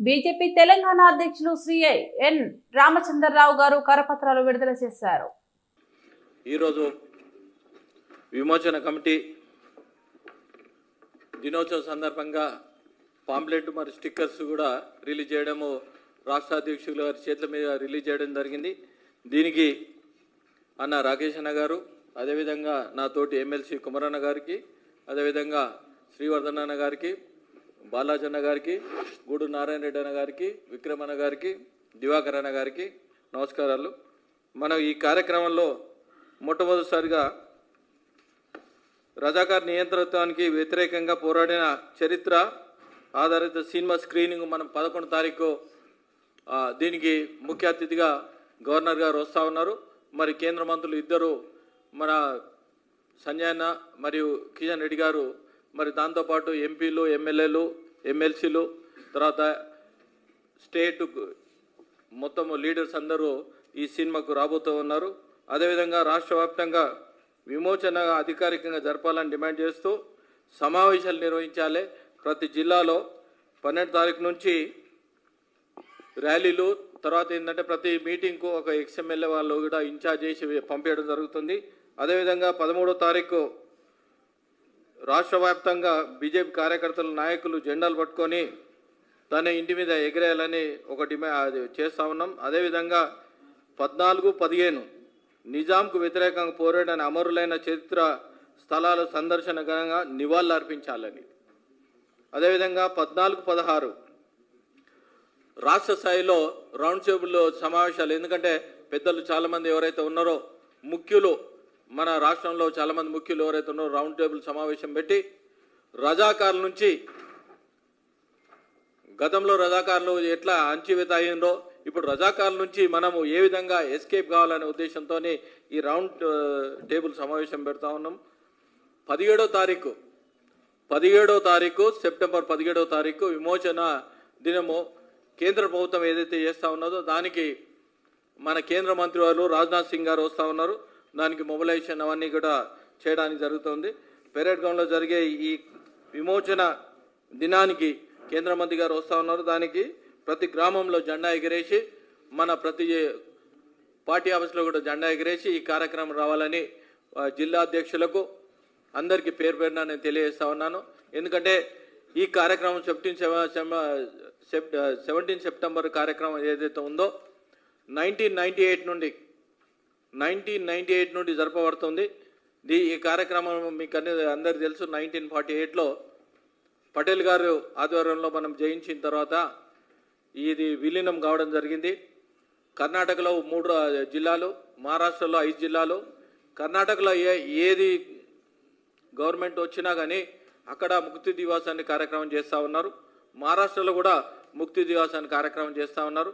BJP Telangana అధ్యక్షులు శ్రీ ఎన్ రామచంద్రరావు గారు కరపత్రాలు విడుదల చేశారు. ఈరోజు విమోచన కమిటీ దినోత్సవం సందర్భంగా పాంప్లెట్ మరియు స్టిక్కర్స్ కూడా రిలీజ్ చేయడము రాష్ట్ర అధ్యక్షుల గారి చేతుల మీద రిలీజ్ చేయడం జరిగింది. దీనికి అన్న రాకేష్ అన్న గారు, అదేవిధంగా నా తోటి ఎమ్మెల్సీ కుమరన్న గారికి, అదేవిధంగా శ్రీవర్ధన్ అన్న గారికి, బాలాజన్న గారికి, గూడు నారాయణ రెడ్డి అన్న గారికి, విక్రమన్న గారికి, దివాకర్ అన్న గారికి నమస్కారాలు. మనం ఈ కార్యక్రమంలో మొట్టమొదటిసారిగా రజాకార్ నియంత్రణానికి వ్యతిరేకంగా పోరాడిన చరిత్ర ఆధారిత సినిమా స్క్రీనింగ్ మనం 11 తారీఖు దీనికి ముఖ్య అతిథిగా గవర్నర్ గారు వస్తూ ఉన్నారు. మరి కేంద్ర మంత్రులు ఇద్దరు, మన సంజయ్ అన్న మరియు కిషన్ రెడ్డి గారు, మరి దాంతోపాటు ఎంపీలు, ఎమ్మెల్యేలు, ఎమ్మెల్సీలు, తర్వాత స్టేట్ మొత్తం లీడర్స్ అందరూ ఈ సినిమాకు రాబోతూ ఉన్నారు. అదేవిధంగా రాష్ట్ర వ్యాప్తంగా విమోచన అధికారికంగా జరపాలని డిమాండ్ చేస్తూ సమావేశాలు నిర్వహించాలి. ప్రతి జిల్లాలో 12 తారీఖు నుంచి ర్యాలీలు, తర్వాత ఏంటంటే ప్రతి మీటింగ్కు ఒక ఎక్స్ఎమ్మెల్యే వాళ్ళు కూడా ఇన్ఛార్జ్ చేసి పంపించడం జరుగుతుంది. అదేవిధంగా 13వ తారీఖు రాష్ట్ర వ్యాప్తంగా బీజేపీ కార్యకర్తలు, నాయకులు జెండాలు పట్టుకొని దాన్ని ఇంటి మీద ఎగిరేయాలని ఒక డిమాండ్ చేస్తూ ఉన్నాం. అదేవిధంగా 14, 15 నిజాంకు వ్యతిరేకంగా పోరాడిన అమరులైన చరిత్ర స్థలాల సందర్శనగా నివాళులు అర్పించాలని, అదేవిధంగా 14, 16 రాష్ట్ర స్థాయిలో రౌండ్ టేబుల్ సమావేశాలు, ఎందుకంటే పెద్దలు చాలామంది ఎవరైతే ఉన్నారో, ముఖ్యులు మన రాష్ట్రంలో చాలామంది ముఖ్యులు ఎవరైతే ఉన్నారో రౌండ్ టేబుల్ సమావేశం పెట్టి రజాకార్ల నుంచి, గతంలో రజాకార్లు ఎట్లా అణచివేత అయ్యిందో ఇప్పుడు రజాకార్ల నుంచి మనము ఏ విధంగా ఎస్కేప్ కావాలనే ఉద్దేశంతో ఈ రౌండ్ టేబుల్ సమావేశం పెడతా ఉన్నాం. 17వ తారీఖు సెప్టెంబర్ 17వ తారీఖు విమోచన దినము కేంద్ర ప్రభుత్వం ఏదైతే చేస్తూ ఉన్నదో దానికి మన కేంద్ర మంత్రి వారు రాజ్నాథ్ సింగ్ గారు వస్తూ ఉన్నారు. దానికి మొబిలైజేషన్ అవన్నీ కూడా చేయడానికి జరుగుతుంది. పెరేడ్ గ్రౌండ్లో జరిగే ఈ విమోచన దినానికి కేంద్ర మంత్రి గారు వస్తూ ఉన్నారు. దానికి ప్రతి గ్రామంలో జెండా ఎగిరేసి, మన ప్రతి పార్టీ ఆఫీస్లో కూడా జెండా ఎగిరేసి ఈ కార్యక్రమం రావాలని జిల్లా అధ్యక్షులకు అందరికీ పేరు పేరున నేను తెలియజేస్తా ఉన్నాను. ఎందుకంటే ఈ కార్యక్రమం 17 సెప్టెంబర్ కార్యక్రమం ఏదైతే ఉందో 1998 నుండి జరపబడుతుంది. ఈ కార్యక్రమం మీకు అందరికీ తెలుసు. 1948లో పటేల్ గారు ఆధ్వర్యంలో మనం జయించిన తర్వాత ఇది విలీనం కావడం జరిగింది. కర్ణాటకలో 3 జిల్లాలు, మహారాష్ట్రలో 5 జిల్లాలు. కర్ణాటకలో ఏది గవర్నమెంట్ వచ్చినా కానీ అక్కడ ముక్తి దివాస్ అనే కార్యక్రమం చేస్తూ ఉన్నారు. మహారాష్ట్రలో కూడా ముక్తి దివాస్ అనే కార్యక్రమం చేస్తూ ఉన్నారు.